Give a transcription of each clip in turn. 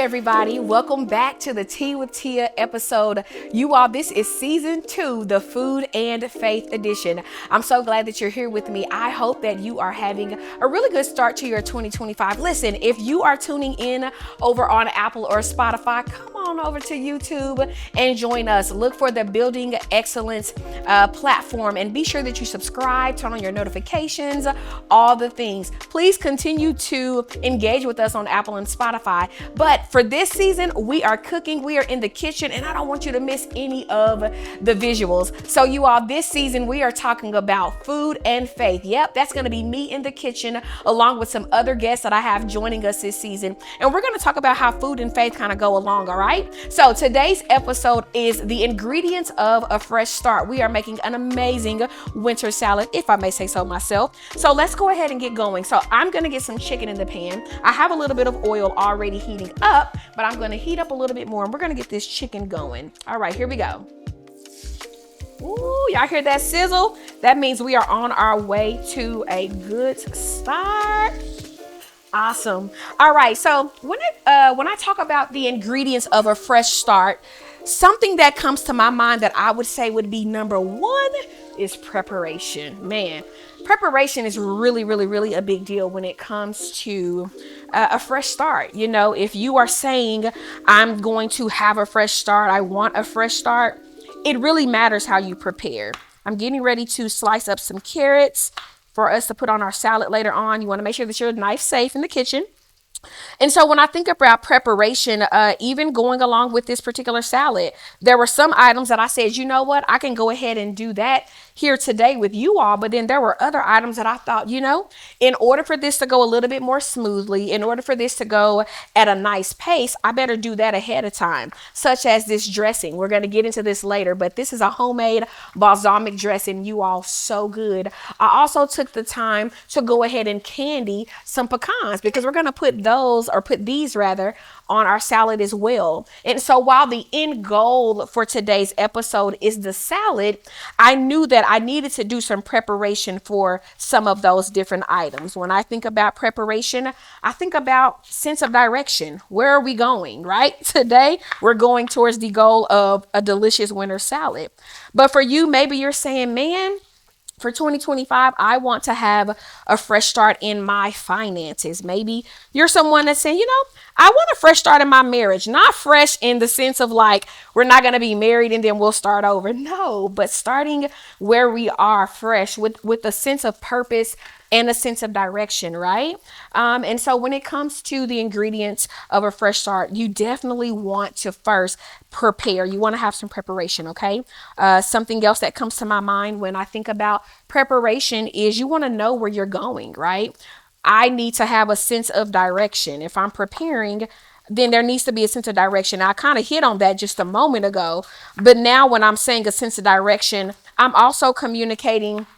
everybody. Welcome back to the Tea with Teaa episode. You all, this is season 2, the Food and Faith edition. I'm so glad that you're here with me. I hope that you are having a really good start to your 2025. Listen, if you are tuning in over on Apple or Spotify, come on over to YouTube and join us. Look for the Building Excellence platform and be sure that you subscribe, turn on your notifications, all the things. Please continue to engage with us on Apple and Spotify. But for this season, we are cooking, we are in the kitchen, and I don't want you to miss any of the visuals. So you all, this season, we are talking about food and faith. Yep, that's going to be me in the kitchen along with some other guests that I have joining us this season. And we're going to talk about how food and faith kind of go along, all right? So today's episode is the ingredients of a fresh start. We are making an amazing winter salad, if I may say so myself. So let's go ahead and get going. So I'm going to get some chicken in the pan. I have a little bit of oil already heating up, but I'm going to heat up a little bit more and we're going to get this chicken going. All right, here we go. Ooh, y'all hear that sizzle? That means we are on our way to a good start. Awesome. All right, so when I talk about the ingredients of a fresh start, something that comes to my mind that I would say would be number one is preparation. Man, preparation is really a big deal when it comes to a fresh start. You know, if you are saying, I'm going to have a fresh start, I want a fresh start, it really matters how you prepare. I'm getting ready to slice up some carrots for us to put on our salad later on. You want to make sure that your knife's safe in the kitchen. And so when I think about preparation, even going along with this particular salad, there were some items that I said, you know what, I can go ahead and do that here today with you all. But then there were other items that I thought, you know, in order for this to go a little bit more smoothly, in order for this to go at a nice pace, I better do that ahead of time, such as this dressing. We're going to get into this later, but this is a homemade balsamic dressing, you all, so good. I also took the time to go ahead and candy some pecans because we're going to put these on our salad as well. And so while the end goal for today's episode is the salad, I knew that I needed to do some preparation for some of those different items. When I think about preparation, I think about sense of direction. Where are we going, right? Today, we're going towards the goal of a delicious winter salad. But for you, maybe you're saying, man, for 2025, I want to have a fresh start in my finances. Maybe you're someone that's saying, you know, I want a fresh start in my marriage. Not fresh in the sense of like, we're not going to be married and then we'll start over. No, but starting where we are fresh with a sense of purpose and a sense of direction, right? And so when it comes to the ingredients of a fresh start, you definitely want to first prepare. You want to have some preparation, okay? Something else that comes to my mind when I think about preparation is you want to know where you're going, right? I need to have a sense of direction. If I'm preparing, then there needs to be a sense of direction. I kind of hit on that just a moment ago, but now when I'm saying a sense of direction, I'm also communicating.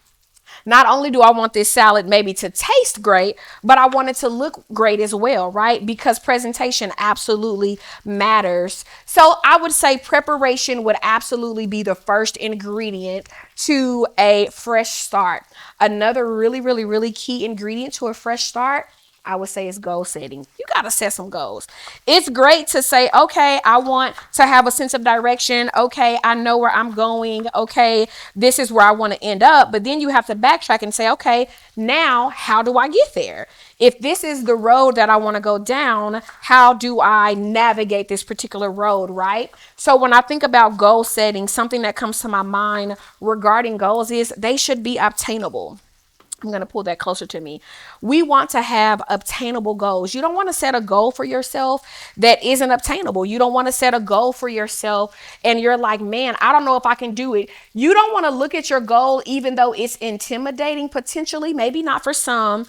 Not only do I want this salad maybe to taste great, but I want it to look great as well, right? Because presentation absolutely matters. So I would say preparation would absolutely be the first ingredient to a fresh start. Another really key ingredient to a fresh start, I would say, is goal setting. You got to set some goals. It's great to say, okay, I want to have a sense of direction. Okay, I know where I'm going. Okay, this is where I want to end up. But then you have to backtrack and say, okay, now how do I get there? If this is the road that I want to go down, how do I navigate this particular road, right? So when I think about goal setting, something that comes to my mind regarding goals is they should be obtainable. I'm going to pull that closer to me. We want to have obtainable goals. You don't want to set a goal for yourself that isn't obtainable. You don't want to set a goal for yourself and you're like, man, I don't know if I can do it. You don't want to look at your goal, even though it's intimidating, potentially, maybe not for some,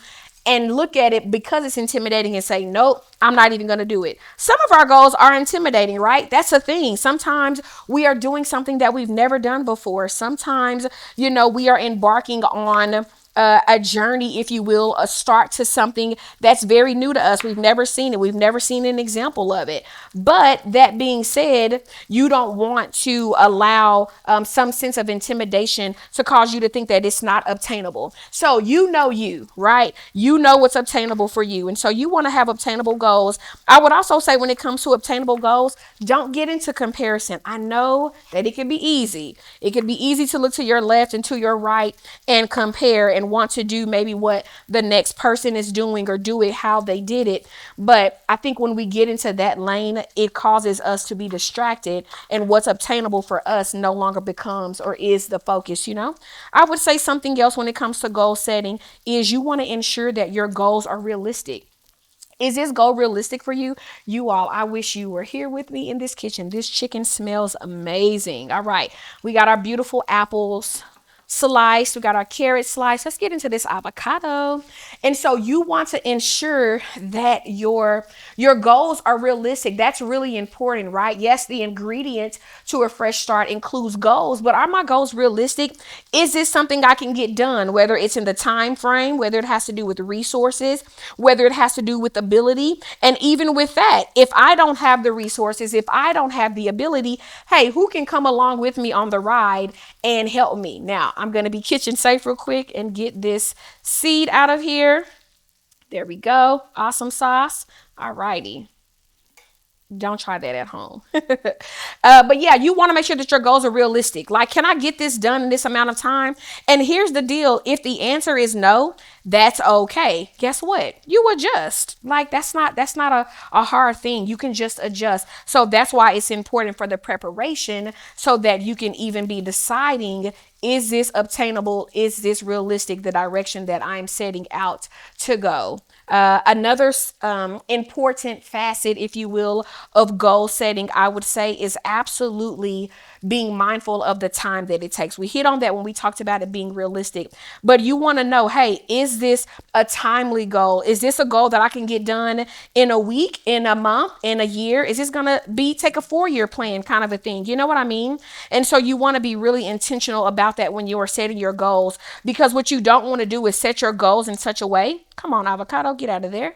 and look at it because it's intimidating and say, nope, I'm not even going to do it. Some of our goals are intimidating, right? That's a thing. Sometimes we are doing something that we've never done before. Sometimes, you know, we are embarking on a journey, if you will, a start to something that's very new to us. We've never seen it. We've never seen an example of it. But that being said, you don't want to allow some sense of intimidation to cause you to think that it's not obtainable. So you, right? You know what's obtainable for you. And so you want to have obtainable goals. I would also say when it comes to obtainable goals, don't get into comparison. I know that it can be easy. It can be easy to look to your left and to your right and compare and want to do maybe what the next person is doing or do it how they did it. But I think when we get into that lane, it causes us to be distracted, and what's obtainable for us no longer becomes or is the focus, you know? I would say something else when it comes to goal setting is you want to ensure that your goals are realistic. Is this goal realistic for you? You all, I wish you were here with me in this kitchen. This chicken smells amazing. All right. We got our beautiful apples sliced. We got our carrots sliced. Let's get into this avocado. And so you want to ensure that your goals are realistic. That's really important, right? Yes, the ingredient to a fresh start includes goals, but are my goals realistic? Is this something I can get done? Whether it's in the time frame, whether it has to do with resources, whether it has to do with ability. And even with that, if I don't have the resources, if I don't have the ability, hey, who can come along with me on the ride and help me? Now, I'm going to be kitchen safe real quick and get this seed out of here. There we go. Awesome sauce. All righty. Don't try that at home. But yeah, you want to make sure that your goals are realistic. Like, can I get this done in this amount of time? And here's the deal. If the answer is no, that's okay. Guess what? You adjust. Like, that's not a hard thing. You can just adjust. So that's why it's important for the preparation so that you can even be deciding, is this obtainable? Is this realistic? The direction that I'm setting out to go. Another important facet, if you will, of goal setting, I would say, is absolutely being mindful of the time that it takes. We hit on that when we talked about it being realistic, but you want to know, hey, is this a timely goal? Is this a goal that I can get done in a week, in a month, in a year? Is this going to take a 4-year plan kind of a thing? You know what I mean? And so you want to be really intentional about that when you are setting your goals, because what you don't want to do is set your goals in such a way. Come on, avocado, get out of there.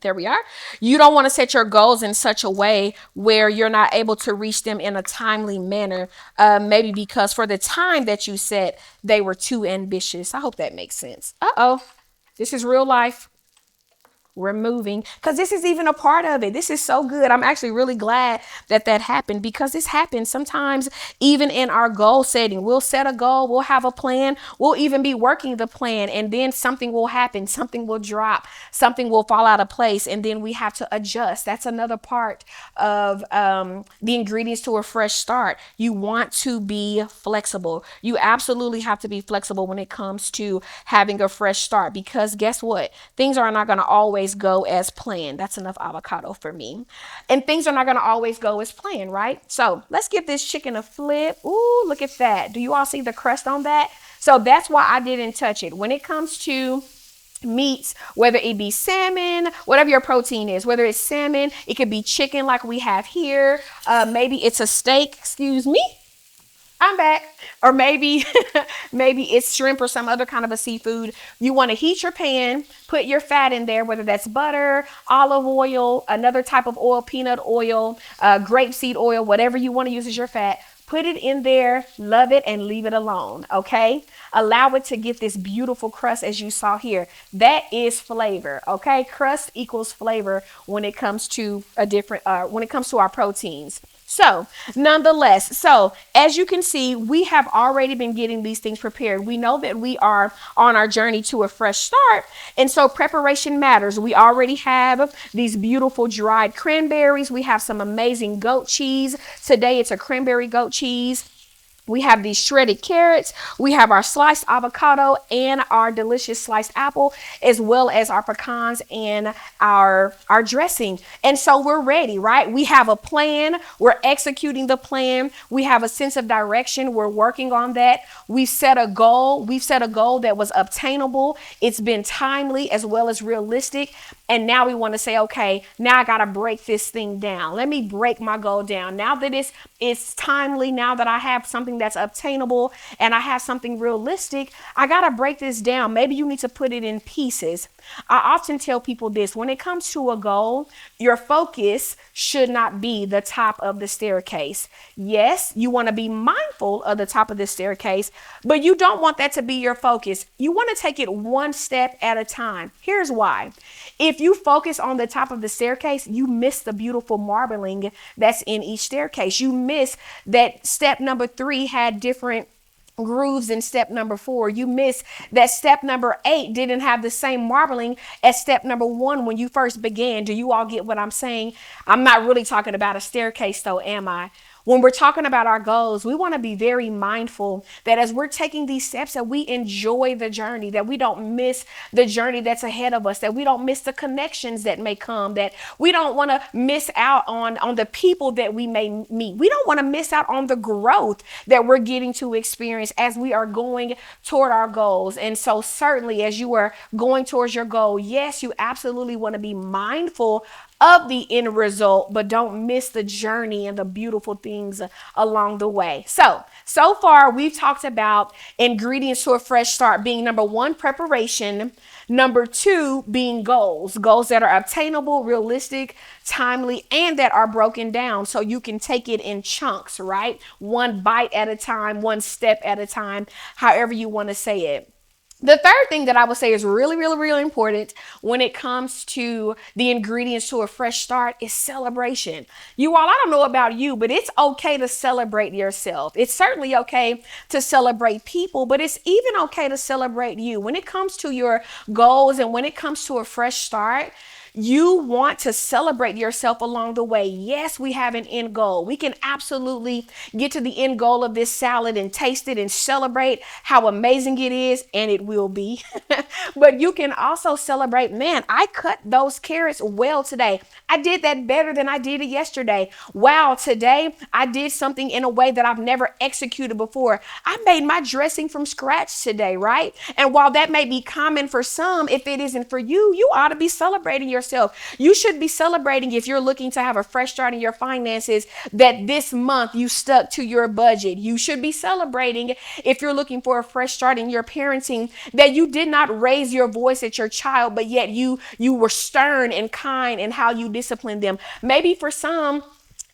There we are. You don't want to set your goals in such a way where you're not able to reach them in a timely manner. Maybe because for the time that you set, they were too ambitious. I hope that makes sense. Uh-oh. This is real life. We're moving, because this is even a part of it. This is so good. I'm actually really glad that happened, because this happens sometimes even in our goal setting. We'll set a goal, we'll have a plan, we'll even be working the plan, and then something will happen, something will drop, something will fall out of place, and then we have to adjust. That's another part of the ingredients to a fresh start. You want to be flexible. You absolutely have to be flexible when it comes to having a fresh start, because guess what? Things are not going to always go as planned. That's enough avocado for me. And things are not going to always go as planned, right? So let's give this chicken a flip. Ooh, look at that. Do you all see the crust on that? So that's why I didn't touch it. When it comes to meats, whether it be salmon, whatever your protein is, whether it's salmon, it could be chicken like we have here. Maybe it's a steak, excuse me. I'm back. Or maybe maybe it's shrimp or some other kind of a seafood. You want to heat your pan, put your fat in there, whether that's butter, olive oil, another type of oil, peanut oil, grapeseed oil, whatever you want to use as your fat. Put it in there, love it, and leave it alone, okay? Allow it to get this beautiful crust as you saw here. That is flavor, okay? Crust equals flavor when it comes to when it comes to our proteins. So nonetheless, as you can see, we have already been getting these things prepared. We know that we are on our journey to a fresh start. And so preparation matters. We already have these beautiful dried cranberries. We have some amazing goat cheese. Today it's a cranberry goat cheese. We have these shredded carrots. We have our sliced avocado and our delicious sliced apple, as well as our pecans and our dressing. And so we're ready, right? We have a plan. We're executing the plan. We have a sense of direction. We're working on that. We've set a goal. We've set a goal that was obtainable. It's been timely as well as realistic. And now we want to say, okay, now I got to break this thing down. Let me break my goal down. Now that it's timely, now that I have something that's obtainable and I have something realistic, I got to break this down. Maybe you need to put it in pieces. I often tell people this: when it comes to a goal, your focus should not be the top of the staircase. Yes, you want to be mindful of the top of the staircase, but you don't want that to be your focus. You want to take it one step at a time. Here's why. If you focus on the top of the staircase, you miss the beautiful marbling that's in each staircase. You miss that step number 3 had different grooves in step number 4. You miss that step number 8 didn't have the same marbling as step number 1 when you first began. Do you all get what I'm saying? I'm not really talking about a staircase though, am I? When we're talking about our goals, we want to be very mindful that as we're taking these steps, that we enjoy the journey, that we don't miss the journey that's ahead of us, that we don't miss the connections that may come, that we don't want to miss out on the people that we may meet. We don't want to miss out on the growth that we're getting to experience as we are going toward our goals. And so certainly as you are going towards your goal, yes, you absolutely want to be mindful of the end result, but don't miss the journey and the beautiful things along the way. So far we've talked about ingredients to a fresh start being number 1, preparation. Number 2, being goals that are obtainable, realistic, timely, and that are broken down so you can take it in chunks, right? One bite at a time, one step at a time, however you want to say it. The third thing that I would say is really, really, really important when it comes to the ingredients to a fresh start is celebration. You all, I don't know about you, but it's okay to celebrate yourself. It's certainly okay to celebrate people, but it's even okay to celebrate you. When it comes to your goals and when it comes to a fresh start, you want to celebrate yourself along the way. Yes, we have an end goal. We can absolutely get to the end goal of this salad and taste it and celebrate how amazing it is, and it will be. But you can also celebrate, man, I cut those carrots well today. I did that better than I did it yesterday. Wow, today I did something in a way that I've never executed before. I made my dressing from scratch today, right? And while that may be common for some, if it isn't for you, you ought to be celebrating yourself. You should be celebrating if you're looking to have a fresh start in your finances, that this month you stuck to your budget. You should be celebrating if you're looking for a fresh start in your parenting, that you did not raise your voice at your child, but yet you were stern and kind in how you disciplined them. Maybe for some,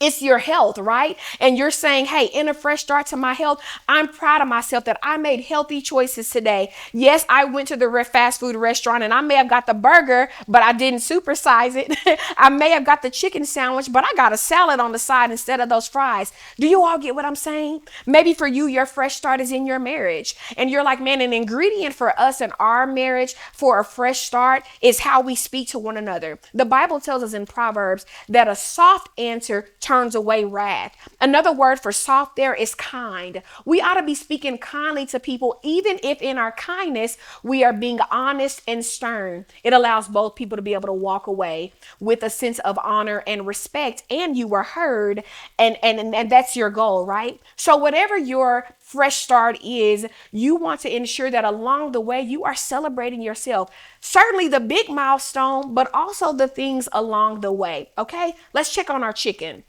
it's your health, right? And you're saying, hey, in a fresh start to my health, I'm proud of myself that I made healthy choices today. Yes, I went to the fast food restaurant and I may have got the burger, but I didn't supersize it. I may have got the chicken sandwich, but I got a salad on the side instead of those fries. Do you all get what I'm saying? Maybe for you, your fresh start is in your marriage. And you're like, man, an ingredient for us in our marriage for a fresh start is how we speak to one another. The Bible tells us in Proverbs that a soft answer turns away wrath. Another word for soft there is kind. We ought to be speaking kindly to people, even if in our kindness we are being honest and stern. It allows both people to be able to walk away with a sense of honor and respect, and you were heard, and that's your goal, right? So whatever your fresh start is, you want to ensure that along the way you are celebrating yourself. Certainly the big milestone, but also the things along the way. Okay, let's check on our chicken.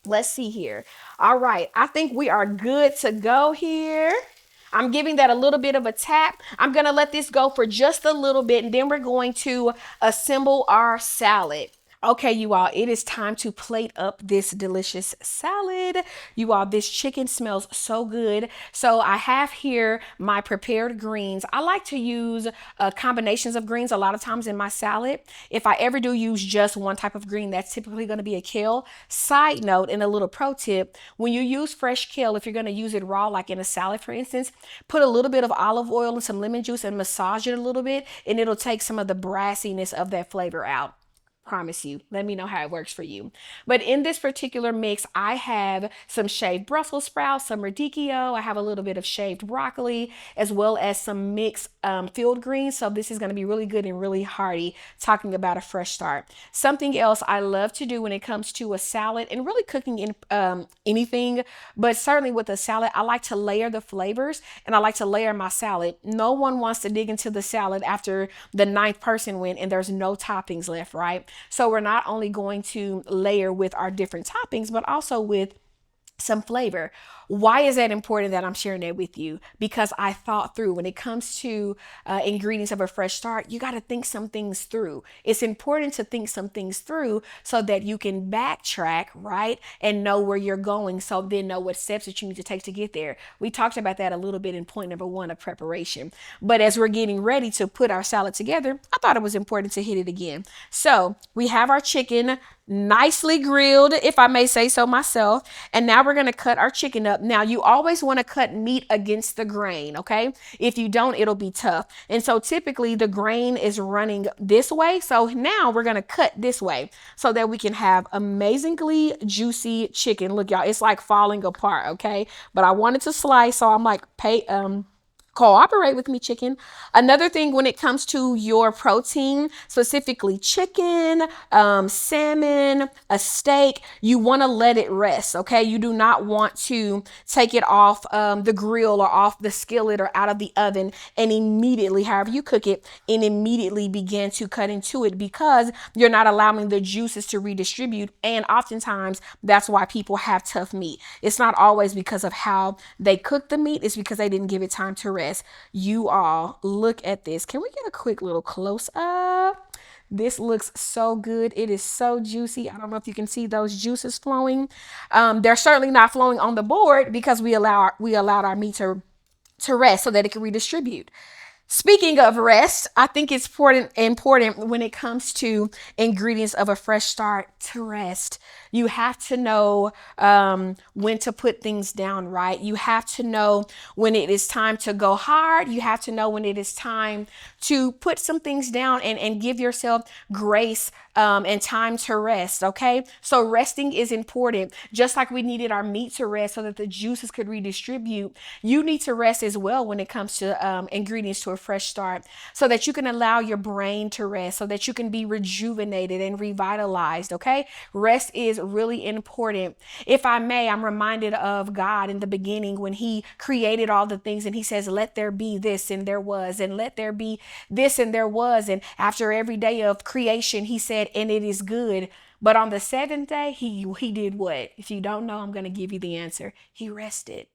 Let's see here. All right, I think we are good to go here. I'm giving that a little bit of a tap. I'm going to let this go for just a little bit, and then we're going to assemble our salad. Okay, you all, it is time to plate up this delicious salad. You all, this chicken smells so good. So I have here my prepared greens. I like to use combinations of greens a lot of times in my salad. If I ever do use just one type of green, that's typically going to be a kale. Side note, and a little pro tip, when you use fresh kale, if you're going to use it raw, like in a salad, for instance, put a little bit of olive oil and some lemon juice and massage it a little bit, and it'll take some of the brassiness of that flavor out. Promise you. Let me know how it works for you. But in this particular mix, I have some shaved Brussels sprouts, some radicchio. I have a little bit of shaved broccoli, as well as some mixed field greens. So this is going to be really good and really hearty, talking about a fresh start. Something else I love to do when it comes to a salad and really cooking in anything, but certainly with a salad, I like to layer the flavors and I like to layer my salad. No one wants to dig into the salad after the ninth person went and there's no toppings left, right? So we're not only going to layer with our different toppings, but also with some flavor. Why is that important that I'm sharing that with you? Because I thought through when it comes to ingredients of a fresh start, you got to think some things through. It's important to think some things through so that you can backtrack, right? And know where you're going. So then know what steps that you need to take to get there. We talked about that a little bit in point number 1 of preparation. But as we're getting ready to put our salad together, I thought it was important to hit it again. So we have our chicken nicely grilled, if I may say so myself. And now we're going to cut our chicken up. Now, you always want to cut meat against the grain, okay? If you don't, it'll be tough. And so typically the grain is running this way. So now we're going to cut this way so that we can have amazingly juicy chicken. Look, y'all, it's like falling apart, okay? But I wanted to slice, so I'm like, cooperate with me, chicken. Another thing when it comes to your protein, specifically chicken, salmon, a steak, you want to let it rest, okay? You do not want to take it off the grill or off the skillet or out of the oven and immediately, however you cook it, and immediately begin to cut into it, because you're not allowing the juices to redistribute. And oftentimes that's why people have tough meat. It's not always because of how they cook the meat. It's because they didn't give it time to rest. You all, look at this. Can we get a quick little close up? This looks so good. It is so juicy. I don't know if you can see those juices flowing. They're certainly not flowing on the board because we allowed our meat to rest so that it can redistribute. Speaking of rest, I think it's important when it comes to ingredients of a fresh start to rest. You have to know when to put things down, right? You have to know when it is time to go hard. You have to know when it is time to put some things down and give yourself grace and time to rest, okay? So resting is important. Just like we needed our meat to rest so that the juices could redistribute, you need to rest as well when it comes to ingredients to a fresh start, so that you can allow your brain to rest, so that you can be rejuvenated and revitalized, okay? Rest is really important. If I may, I'm reminded of God in the beginning when he created all the things and he says, let there be this, and there was, and let there be this, and there was. And after every day of creation, he said, and it is good. But on the seventh day, he did what? If you don't know, I'm going to give you the answer. He rested.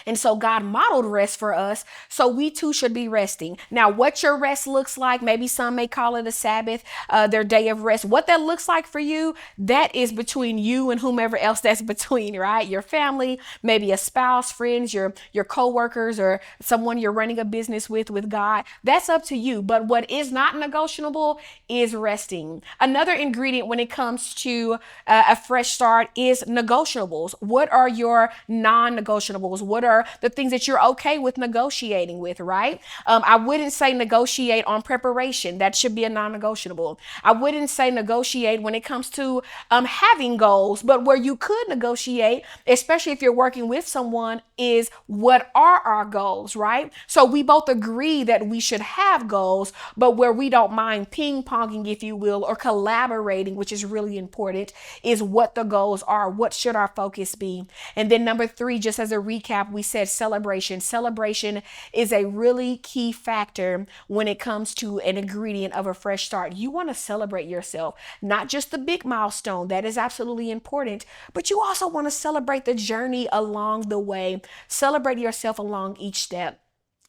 And so God modeled rest for us. So we too should be resting. Now, what your rest looks like, maybe some may call it a Sabbath, their day of rest. What that looks like for you, that is between you and whomever else that's between, right? Your family, maybe a spouse, friends, your coworkers, or someone you're running a business with God. That's up to you. But what is not negotiable is resting. Another ingredient when it comes to a fresh start is negotiables. What are your non-negotiables? What are the things that you're okay with negotiating with, right? I wouldn't say negotiate on preparation. That should be a non-negotiable. I wouldn't say negotiate when it comes to having goals, but where you could negotiate, especially if you're working with someone, is what are our goals, right? So we both agree that we should have goals, but where we don't mind ping-ponging, if you will, or collaborating, which is really important, is what the goals are. What should our focus be? And then number 3, just as a recap, we said celebration. Celebration is a really key factor when it comes to an ingredient of a fresh start. You want to celebrate yourself, not just the big milestone. That is absolutely important, but you also want to celebrate the journey along the way. Celebrate yourself along each step.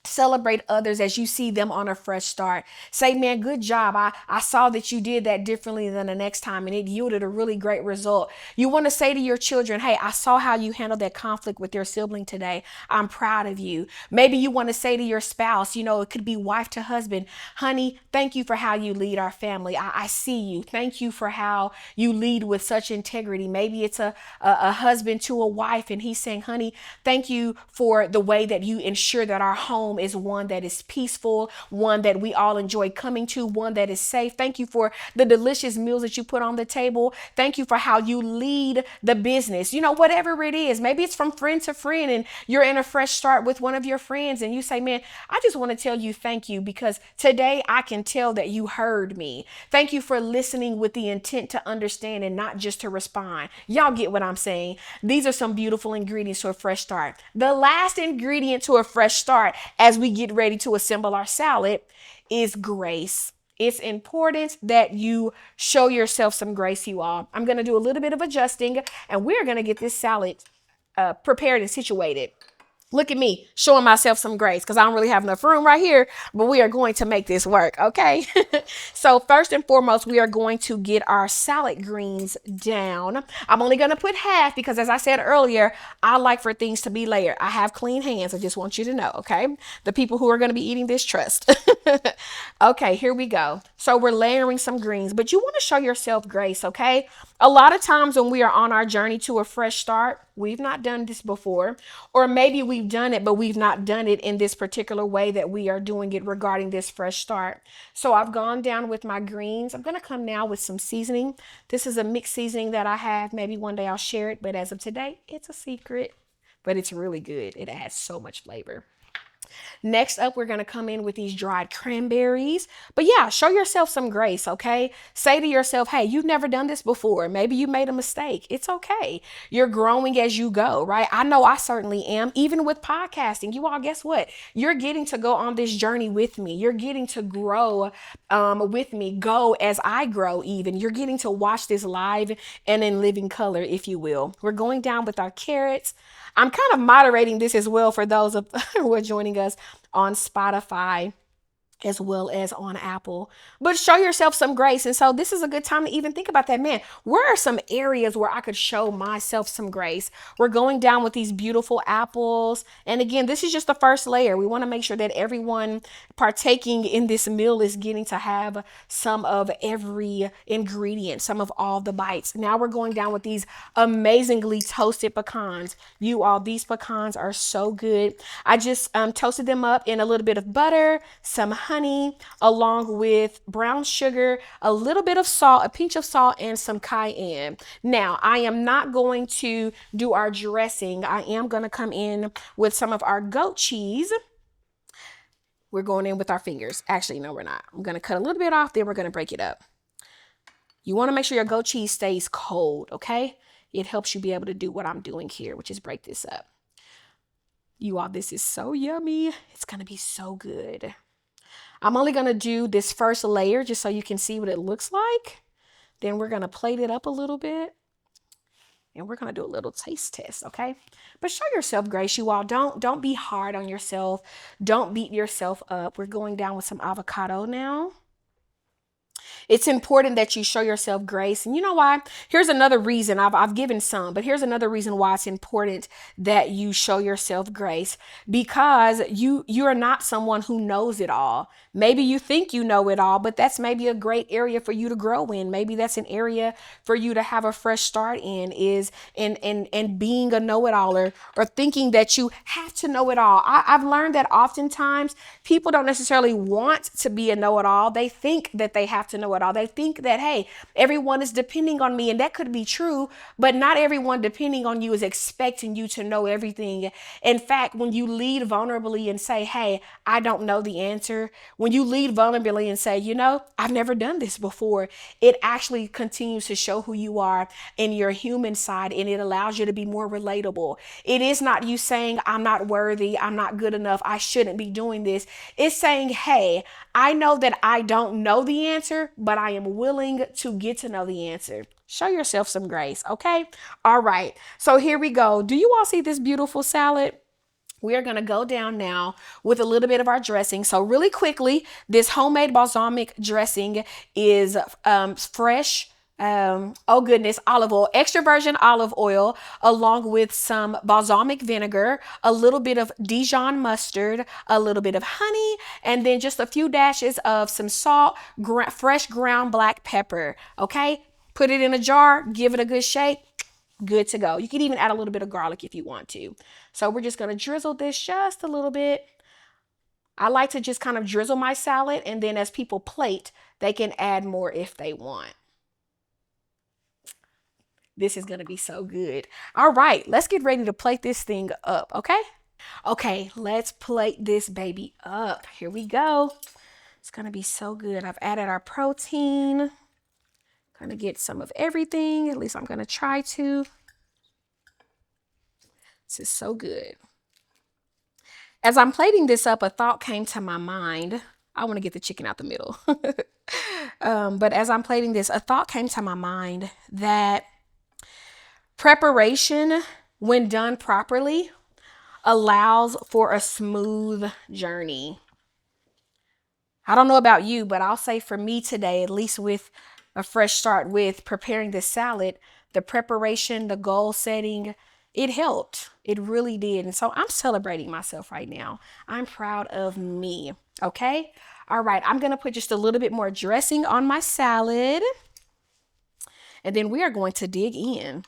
Celebrate others as you see them on a fresh start. Say, man, good job. I saw that you did that differently than the next time and it yielded a really great result. You want to say to your children, hey, I saw how you handled that conflict with your sibling today. I'm proud of you. Maybe you want to say to your spouse, it could be wife to husband, honey, thank you for how you lead our family. I see you. Thank you for how you lead with such integrity. Maybe it's a husband to a wife and he's saying, honey, thank you for the way that you ensure that our home home is one that is peaceful, one that we all enjoy coming to, one that is safe. Thank you for the delicious meals that you put on the table. Thank you for how you lead the business. Whatever it is, maybe it's from friend to friend and you're in a fresh start with one of your friends and you say, man, I just want to tell you thank you because today I can tell that you heard me. Thank you for listening with the intent to understand and not just to respond. Y'all get what I'm saying? These are some beautiful ingredients to a fresh start. The last ingredient to a fresh start as we get ready to assemble our salad is grace. It's important that you show yourself some grace, you all. I'm going to do a little bit of adjusting and we're going to get this salad prepared and situated. Look at me showing myself some grace because I don't really have enough room right here, but we are going to make this work. Okay. So first and foremost, we are going to get our salad greens down. I'm only going to put half because as I said earlier, I like for things to be layered. I have clean hands. I just want you to know. Okay. The people who are going to be eating this trust. Okay, here we go. So we're layering some greens, but you want to show yourself grace. Okay. A lot of times when we are on our journey to a fresh start, we've not done this before, or maybe we've done it, but we've not done it in this particular way that we are doing it regarding this fresh start. So I've gone down with my greens. I'm going to come now with some seasoning. This is a mixed seasoning that I have. Maybe one day I'll share it, but as of today, it's a secret, but it's really good. It adds so much flavor. Next up, we're going to come in with these dried cranberries. But yeah, show yourself some grace, okay? Say to yourself, hey, you've never done this before. Maybe you made a mistake. It's okay. You're growing as you go, right? I know I certainly am. Even with podcasting, you all, guess what? You're getting to go on this journey with me. You're getting to grow with me, go as I grow even. You're getting to watch this live and in living color, if you will. We're going down with our carrots. I'm kind of moderating this as well for those of who are joining us on Spotify as well as on Apple. But show yourself some grace. And so this is a good time to even think about that. Man, where are some areas where I could show myself some grace? We're going down with these beautiful apples. And again, this is just the first layer. We want to make sure that everyone partaking in this meal is getting to have some of every ingredient, some of all the bites. Now we're going down with these amazingly toasted pecans. You all, these pecans are so good. I just toasted them up in a little bit of butter, some honey, along with brown sugar, a little bit of salt, a pinch of salt, and some cayenne. Now, I am not going to do our dressing. I am going to come in with some of our goat cheese. We're going in with our fingers. Actually, no, we're not. I'm going to cut a little bit off, then we're going to break it up. You want to make sure your goat cheese stays cold, okay? It helps you be able to do what I'm doing here, which is break this up. You all, this is so yummy. It's going to be so good. I'm only going to do this first layer just so you can see what it looks like. Then we're going to plate it up a little bit. And we're going to do a little taste test, okay? But show yourself grace, you all. Don't be hard on yourself. Don't beat yourself up. We're going down with some avocado now. It's important that you show yourself grace. And you know why? Here's another reason. I've given some, but here's another reason why it's important that you show yourself grace, because you are not someone who knows it all. Maybe you think you know it all, but that's maybe a great area for you to grow in. Maybe that's an area for you to have a fresh start in being a know-it-all or thinking that you have to know it all. I've learned that oftentimes people don't necessarily want to be a know-it-all. They think that they have to know it all. They think that, hey, everyone is depending on me, and that could be true, but not everyone depending on you is expecting you to know everything. In fact, when you lead vulnerably and say, hey, I don't know the answer, when you lead vulnerably and say, I've never done this before, it actually continues to show who you are in your human side, and it allows you to be more relatable. It is not you saying, I'm not worthy, I'm not good enough, I shouldn't be doing this. It's saying, hey, I know that I don't know the answer, but I am willing to get to know the answer. Show yourself some grace, okay? All right, so here we go. Do you all see this beautiful salad? We are going to go down now with a little bit of our dressing. So really quickly, this homemade balsamic dressing is fresh, oh goodness, olive oil, extra virgin olive oil, along with some balsamic vinegar, a little bit of Dijon mustard, a little bit of honey, and then just a few dashes of some salt, fresh ground black pepper. Okay, put it in a jar, give it a good shake. Good to go. You can even add a little bit of garlic if you want to. So we're just going to drizzle this just a little bit I like to just kind of drizzle my salad, and then as people plate, they can add more if they want. This is going to be so good. All right, let's get ready to plate this thing up, okay? Okay, let's plate this baby up. Here we go. It's going to be so good. I've added our protein. Going to get some of everything. At least I'm going to try to. This is so good. As I'm plating this up, a thought came to my mind. I want to get the chicken out the middle. But as I'm plating this, a thought came to my mind that preparation, when done properly, allows for a smooth journey. I don't know about you, but I'll say for me today, at least with a fresh start with preparing this salad, the preparation, the goal setting, it helped. It really did. And so I'm celebrating myself right now. I'm proud of me. Okay. All right. I'm going to put just a little bit more dressing on my salad. And then we are going to dig in.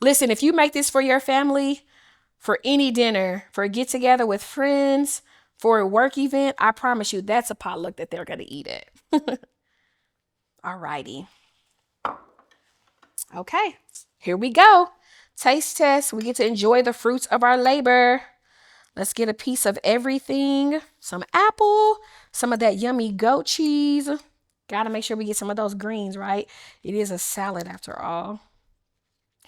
Listen, if you make this for your family, for any dinner, for a get together with friends, for a work event, I promise you that's a potluck that they're going to eat it. All righty. Okay. Here we go. Taste test. We get to enjoy the fruits of our labor. Let's get a piece of everything. Some apple, some of that yummy goat cheese. Got to make sure we get some of those greens, right? It is a salad after all.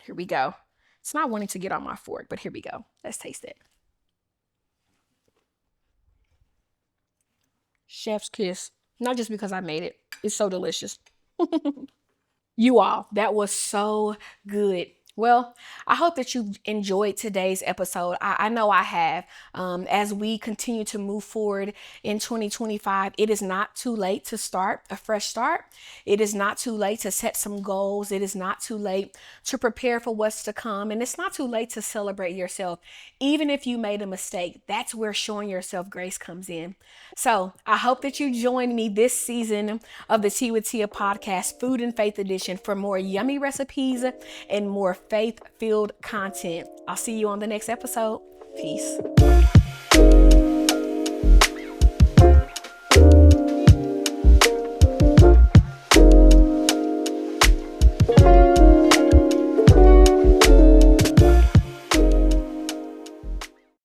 Here we go. It's not wanting to get on my fork, but here we go. Let's taste it. Chef's kiss. Not just because I made it. It's so delicious. You all, that was so good. Well, I hope that you enjoyed today's episode. I know I have. As we continue to move forward in 2025, it is not too late to start a fresh start. It is not too late to set some goals. It is not too late to prepare for what's to come. And it's not too late to celebrate yourself. Even if you made a mistake, that's where showing yourself grace comes in. So I hope that you join me this season of the Tea with Teaa podcast, Food and Faith Edition, for more yummy recipes and more faith-filled content. I'll see you on the next episode. Peace.